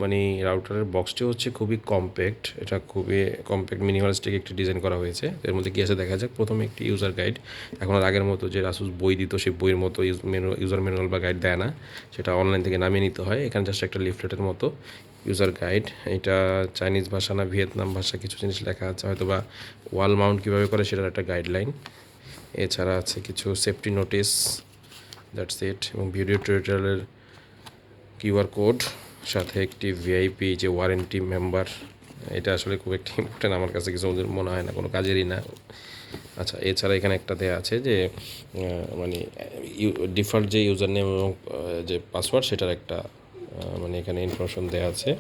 মানে রাউটারের বক্সটি হচ্ছে খুবই কম্প্যাক্ট, এটা খুবই কম্প্যাক্ট মিনিমালিস্টিক একটি ডিজাইন করা হয়েছে। এর মধ্যে কী আছে দেখা যাক। প্রথমে একটি ইউজার গাইড, এখন আর আগের মতো যে আসুস বই দিত সেই বইয়ের মতো ইউজার ম্যানুয়াল বা গাইড দেয় না, সেটা অনলাইন থেকে নামিয়ে নিতে হয়। এখানে জাস্ট একটা লিফলেটের মতো ইউজার গাইড। এটা চাইনিজ ভাষা না ভিয়েতনাম ভাষা কিছু জিনিস লেখা আছে, হয়তো বা ওয়াল মাউন্ট কীভাবে করে সেটার একটা গাইডলাইন। এছাড়া আছে কিছু সেফটি নোটিস, দ্যাটস ইট, এবং ভিডিও টিউটোরিয়ালের কিউআর কোড, সাথে একটি ভিআইপি যে ওয়ারেন্টি মেম্বার। এটা আসলে খুব একটা ইম্পর্টেন্ট আমার কাছে, কিছু ওদের মনে হয় না, কোনো কাজেরই না। আচ্ছা, এছাড়া এখানে একটা দেওয়া আছে যে মানে ডিফল্ট যে ইউজার নেম এবং যে পাসওয়ার্ড সেটার একটা মানে এখানে ইনফরমেশন দেওয়া আছে।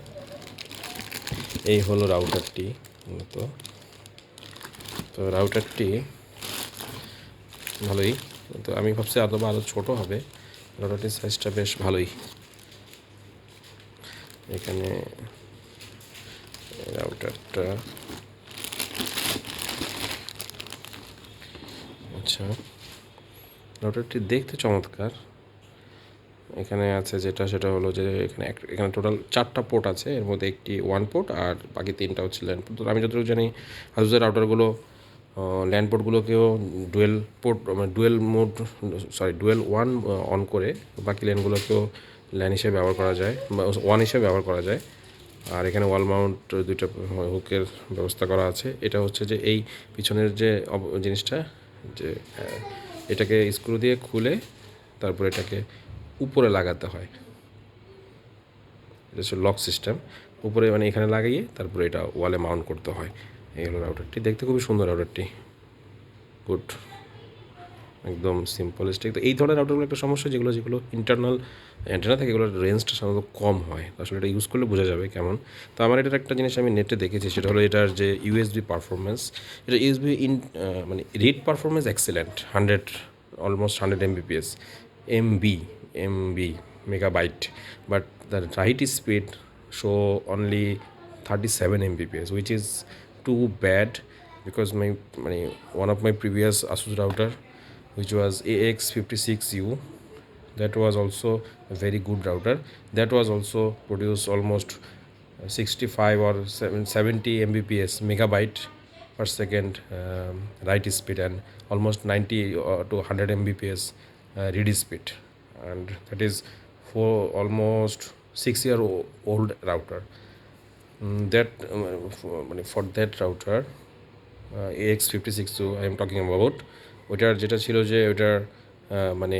এই হলো রাউটারটি মূলত। তো রাউটারটি ভালোই, তো আমি ভাবছি আরও ছোটো হবে। রাউটারটির সাইজটা বেশ ভালোই। এখানে রাউটারটা, আচ্ছা, রাউটারটি দেখতে চমৎকার। এখানে আছে যেটা, সেটা হলো যে এখানে টোটাল 4টা পোর্ট আছে, এর মধ্যে একটি ওয়ান পোর্ট আর বাকি 3টা হচ্ছে ল্যান্ড পোর্ট। তো আমি যতটুকু জানি আসুসের রাউটারগুলো ল্যান্ড পোর্টগুলোকেও ডুয়েল পোর্ট মানে ডুয়েল ওয়ান অন করে বাকি ল্যান্ডগুলোকেও ল্যান হিসেবে ব্যবহার করা যায় বা ওয়ান হিসেবে ব্যবহার করা যায়। আর এখানে ওয়াল মাউন্ট 2টা হুকের ব্যবস্থা করা আছে। এটা হচ্ছে যে এই পিছনের যে জিনিসটা, যে এটাকে স্ক্রু দিয়ে খুলে তারপর এটাকে উপরে লাগাতে হয়। এটা হচ্ছে লক সিস্টেম, উপরে মানে এখানে লাগিয়ে তারপরে এটা ওয়ালে মাউন্ট করতে হয়। এই হলো রাউটারটি, দেখতে খুবই সুন্দর রাউটারটি, গুড, একদম সিম্পলিস্টিক। তো এই ধরনের রাউটারগুলো একটা সমস্যা, যেগুলো ইন্টারনাল অ্যান্টেনা থাকে, এগুলোর রেঞ্জটা সাধারণত কম হয়। আসলে এটা ইউজ করলে বোঝা যাবে কেমন। তো আমার এটার একটা জিনিস আমি নেটে দেখেছি, সেটা হলো এটার যে ইউএসবি পারফরমেন্স। এটা ইউএসবি মানে read performance excellent, 100 almost 100 Mbps, MB megabyte, but the right speed show only 37 mbps, which is too bad because one of my previous Asus router, which was AX56U, that was also a very good router. That was also produced almost 65 or 70 mbps megabyte per second write speed, and almost 90 to 100 mbps read speed, and that is for almost 6-year old router. For that router AX56 I am talking about, ওইটার যেটা ছিল যে ওইটার মানে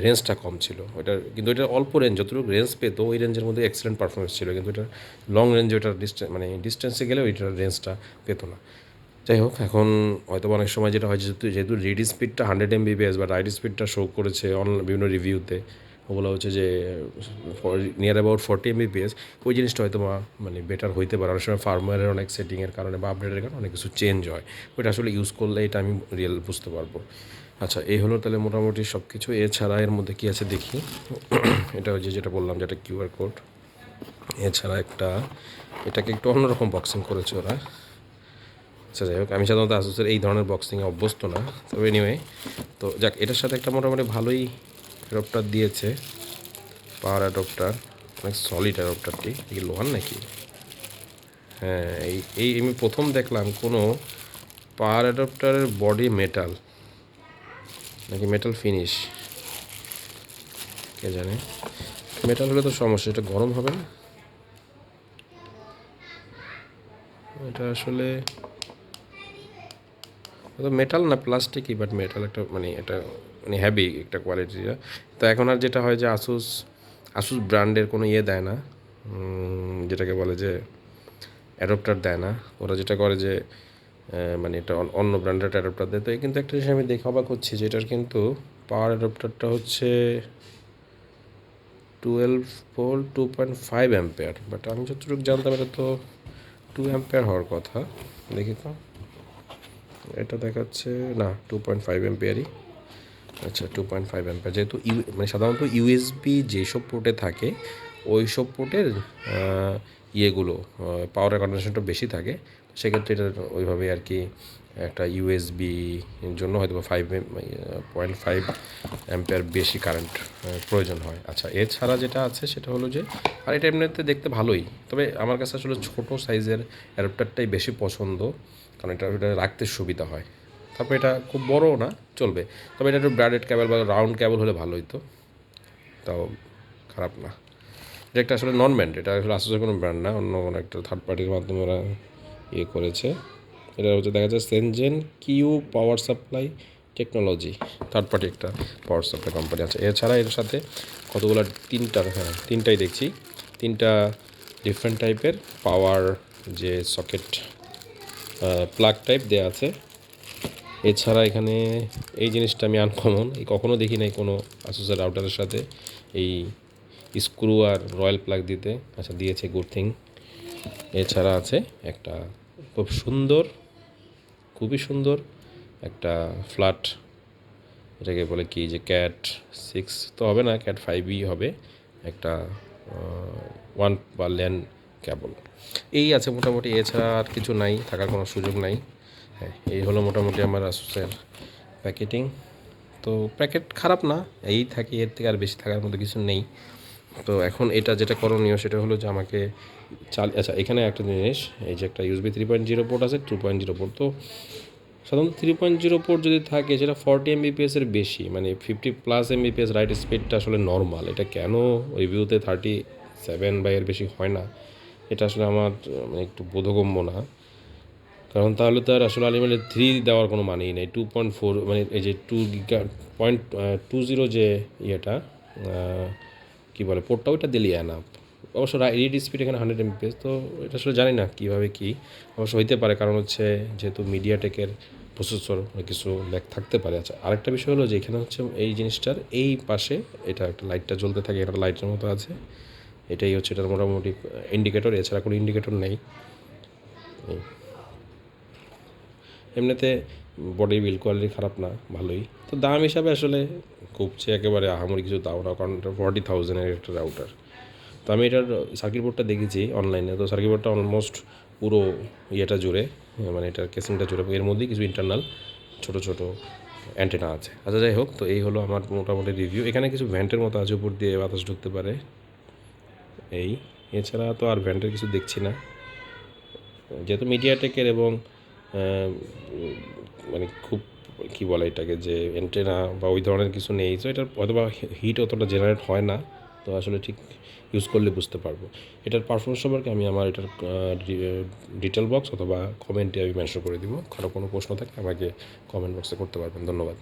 রেঞ্জটা কম ছিল ওইটার, কিন্তু এটা অল্প রেঞ্জ, যতটুকু রেঞ্জ পেতো ওই রেঞ্জের মধ্যে এক্সেলেন্ট পারফরমেন্স ছিল, কিন্তু এটা লং রেঞ্জে ওইটার ডিস্টেন্সে গেলে ওইটার রেঞ্জটা পেতো না। যাই হোক, এখন হয়তো অনেক সময় যেটা হয়, যেহেতু রিড স্পিডটা 100 mbps বা রাইট স্পিডটা শো করেছে বিভিন্ন রিভিউতে, ওগুলো হচ্ছে যে নিয়ার অ্যাবাউট 40 mbps, ওই জিনিসটা হয়তো মানে বেটার হইতে পারে। অনেক সময় ফার্মওয়্যারের অনেক সেটিংয়ের কারণে বা আপডেটের কারণে অনেক কিছু চেঞ্জ হয়, ওইটা আসলে ইউজ করলে এটা আমি রিয়েল বুঝতে পারবো। আচ্ছা, এই হলো তাহলে মোটামুটি সব কিছু। এছাড়া এর মধ্যে কী আছে দেখি। এটা হচ্ছে যেটা বললাম, যেটা কিউআর কোড। এছাড়া এটাকে একটু অন্যরকম বক্সিং করেছে ওরা। আচ্ছা, যাই হোক, আমি সাধারণত আসুসের এই ধরনের বক্সিংয়ে অভ্যস্ত না, তবে এনিওয়ে, তো যাক, এটার সাথে একটা মোটামুটি ভালোই অ্যাডপ্টার দিয়েছে, পাওয়ার অ্যাডপ্টার, অনেক সলিড অ্যাডপ্টারটি। এই লোহার নাকি? হ্যাঁ, এই আমি প্রথম দেখলাম কোনো পাওয়ার অ্যাডপ্টারের বডি মেটাল, নাকি মেটাল ফিনিশ, কে জানে। মেটাল হলে তো সমস্যা, এটা গরম হবে না। এটা আসলে মেটাল না প্লাস্টিকই, বাট মেটাল একটা এটা হ্যাভি একটা কোয়ালিটিটা। তো এখন আর যেটা হয় যে আসুস ব্র্যান্ডের কোনো দেয় না, যেটাকে বলে যে অ্যাডপ্টার দেয় না। ওরা যেটা করে যে এটা অন্য ব্র্যান্ডের অ্যাডপ্টার দেয়। তো কিন্তু একটা জিনিস আমি দেখে অবাক হচ্ছি, যে এটার কিন্তু পাওয়ার অ্যাডপ্টারটা হচ্ছে 12 ভোল্ট 2.5 অ্যাম্পিয়ার, বাট আমি যতটুকু জানতাম এটা তো 2 অ্যাম্পিয়ার হওয়ার কথা। দেখি তো, এটা দেখাচ্ছে না 2.5 অ্যাম্পিয়ারই। আচ্ছা, 2.5 অ্যাম্পিয়ার, যেহেতু সাধারণত ইউএসবি যেসব পোর্টে থাকে ওই সব পোর্টের ইয়েগুলো পাওয়ার কন্ডিশনটা বেশি থাকে, সেক্ষেত্রে এটা ওইভাবে আর কি একটা ইউএসবি জন্য হয়তো 5.5 অ্যাম্পিয়ার বেশি কারেন্ট প্রয়োজন হয়। আচ্ছা, এছাড়া যেটা আছে সেটা হলো যে, আর এটা এমনিতে দেখতে ভালোই, তবে আমার কাছে আসলে ছোটো সাইজের অ্যাডাপ্টারটাই বেশি পছন্দ, কারণ এটা রাখতে সুবিধা হয়। তারপর এটা খুব বড়ও না, চলবে। তবে এটা একটু ব্র্যাডেড ক্যাবল বা রাউন্ড ক্যাবল হলে ভালোই, তো তাও খারাপ না। এটা একটা আসলে নন ব্র্যান্ড, এটা আসলে আসলে কোনো ব্র্যান্ড না, অন্য কোনো একটা থার্ড পার্টির মাধ্যমে ওরা ইয়ে করেছে। এটা হচ্ছে দেখা যায় Shenzhen Q power supply technology, third party একটা পাওয়ার সাপ্লাই কোম্পানি আছে। এছাড়া এর সাথে কতগুলো, তিনটাই দেখছি, তিনটা ডিফারেন্ট টাইপের পাওয়ার যে সকেট প্লাগ টাইপ দেওয়া আছে। এছাড়া এখানে এই জিনিসটা আমি আনকমন, কখনও দেখি নাই কোনো আসুসের রাউটারের সাথে এই স্ক্রু আর রয়্যাল প্লাগ দিতে। আচ্ছা, দিয়েছে, গুড থিং। এছাড়া আছে একটা খুবই সুন্দর একটা ফ্ল্যাট, এটাকে বলে কি যে CAT 6 তো হবে না, CAT 5ই হবে, একটা ওয়ান বা ল্যান কেবল। এই আছে মোটামুটি, এছাড়া আর কিছু নাই, থাকার কোনো সুযোগ নাই। হ্যাঁ, এই হলো মোটামুটি আমার আসুসের প্যাকেটিং। তো প্যাকেট খারাপ না, এই থাকে, এর থেকে আর বেশি থাকার মতো কিছু নেই। তো এখন এটা যেটা করণীয় সেটা হলো যে আমাকে আচ্ছা, এখানে একটা জিনিস, এই যে একটা USB 3.0 পোর্ট আছে, 2.0 পোর্ট। তো সাধারণত 3.0 পোর্ট যদি থাকে সেটা 40 Mbps এর বেশি, মানে 50+ Mbps রাইট স্পিডটা আসলে নর্মাল। এটা কেন রিভিউতে 37 বা এর বেশি হয় না, এটা আসলে আমার মানে একটু বোধগম্য না। কারণ তাহলে তো আর আসলে আলটিমেটলি 3 দেওয়ার কোনো মানেই নেই। 2.4 মানে এই যে 2.20 যে ইয়েটা কী বলে পোর্টটা, ওইটা দিলেই এনাফ। অবশ্য রিড স্পিড এখানে 100 Mbps, তো এটা আসলে জানি না কীভাবে কী, অবশ্য হইতে পারে, কারণ হচ্ছে যেহেতু মিডিয়াটেকের প্রসেসর কিছু ল্যাগ থাকতে পারে। আচ্ছা, আরেকটা বিষয় হলো যে এখানে হচ্ছে এই জিনিসটার এই পাশে এটা একটা লাইটটা জ্বলতে থাকে, এটা লাইটের মতো আছে, এটাই হচ্ছে এটার মোটামুটি ইন্ডিকেটর, এছাড়া কোনো ইন্ডিকেটর নেই। এমনিতে বডি বিল্ড কোয়ালিটি খারাপ না, ভালোই। তো দাম হিসাবে আসলে খুব চেয়ে একেবারে আহামরি কিছু দাও না, কারণ এটা 40,000-এর একটা রাউটার। তো আমি এটার সার্কিট বোর্ডটা দেখেছি অনলাইনে, তো সার্কিট বোর্ডটা অলমোস্ট পুরো ইয়েটা জুড়ে, মানে এটার কেসিংটা জুড়ে, এর মধ্যেই কিছু ইন্টারনাল ছোটো ছোটো অ্যান্টেনা আছে। আচ্ছা, যাই হোক, তো এই হলো আমার মোটামুটি রিভিউ। এখানে কিছু ভ্যান্টের মতো আছে, উপর দিয়ে বাতাস ঢুকতে পারে, এই। এছাড়া তো আর ভ্যান্টের কিছু দেখছি না, যেহেতু মিডিয়াটেকের এবং মানে খুব কী বলে এটাকে, যে অ্যান্টেনা বা ওই ধরনের কিছু নেই, তো এটার অথবা হিট অতটা জেনারেট হয় না। তো আসলে ঠিক ইউজ করলে বুঝতে পারবো। এটার পারফরমেন্স সম্পর্কে আমি আমার এটার ডিটেল বক্স অথবা কমেন্টে আমি মেনশন করে দিব। কারো কোনো প্রশ্ন থাকলে আমাকে কমেন্ট বক্সে করতে পারবেন। ধন্যবাদ।